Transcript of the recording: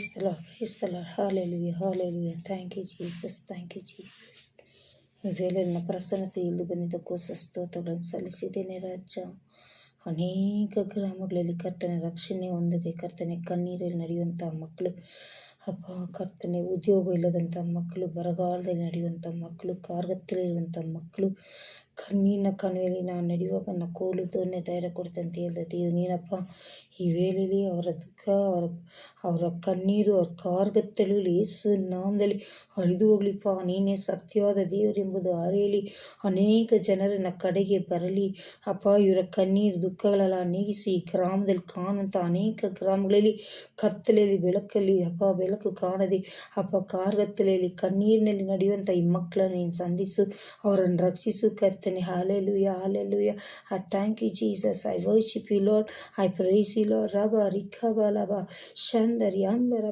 Praise the Lord. Hallelujah, hallelujah. Thank you, Jesus. Thank you, Jesus. ಈ ವೇಳೆ ನನ್ನ ಪ್ರಸನ್ನತೆ ಇಲ್ಲಿ ಬಂದಿದ್ದಕ್ಕೂ ಸ್ತೋತ್ರಗಳನ್ನು ಸಲ್ಲಿಸಿದ್ದೇನೆ ರಾಜ. ಅನೇಕ ಗ್ರಾಮಗಳಲ್ಲಿ ಕರ್ತನೆ ರಕ್ಷಣೆ ಹೊಂದದೆ ಕರ್ತನೆ ಕಣ್ಣೀರಲ್ಲಿ ನಡೆಯುವಂಥ ಮಕ್ಕಳು, ಅಪ್ಪ ಕರ್ತನೆ ಉದ್ಯೋಗ ಇಲ್ಲದಂಥ ಮಕ್ಕಳು, ಬರಗಾಲದಲ್ಲಿ ನಡೆಯುವಂಥ ಮಕ್ಕಳು, ಕಾರ್ಗತ್ತಲಿರುವಂಥ ಮಕ್ಕಳು, ಕಣ್ಣಿನ ಕಣಿವೆಯಲ್ಲಿ ನಾವು ನಡೆಯುವಾಗ ನನ್ನ ಕೋಲು ದೋಣೆ ಧೈರ್ಯ ಕೊಡುತ್ತೆ ಅಂತ ಹೇಳಿದ ದೇವ್ರು ನೀನಪ್ಪ. ಈ ವೇಳೆಯಲ್ಲಿ ಅವರ ದುಃಖ, ಅವರ ಕಣ್ಣೀರು, ಅವ್ರ ಕಾರ್ಗತ್ತಲಲ್ಲಿ ಯೇಸು ನಾಮದಲ್ಲಿ ಅಳಿದು ಹೋಗ್ಲಿಪ್ಪ. ನೀನೇ ಸತ್ಯವಾದ ದೇವರೆಂಬುದು ಅರಿಯಲಿ ಅನೇಕ ಜನರನ್ನ ಕಡೆಗೆ ಬರಲಿ ಅಪ್ಪ. ಇವರ ಕಣ್ಣೀರು ದುಃಖಗಳೆಲ್ಲ ನೀಗಿಸಿ ಈ ಗ್ರಾಮದಲ್ಲಿ ಕಾಣುವಂಥ ಅನೇಕ ಗ್ರಾಮಗಳಲ್ಲಿ ಕತ್ತಲೆಯಲ್ಲಿ ಬೆಳಕಲ್ಲಿ ಅಪ್ಪ ಬೆಳಕು ಕಾಣದೆ ಅಪ್ಪ ಕಾರ್ಗತ್ತಲೆಯಲ್ಲಿ ಕಣ್ಣೀರಿನಲ್ಲಿ ನಡೆಯುವಂಥ ಈ ಮಕ್ಕಳನ್ನು ನೀನು ಸಂಧಿಸು, ಅವರನ್ನು ರಕ್ಷಿಸು ಕರ್ತನೆ. Hallelujah, hallelujah. I thank you, Jesus. I worship you, Lord. I praise you, Lord. Rabba, Rikaba, Laba, Shandari, Andara.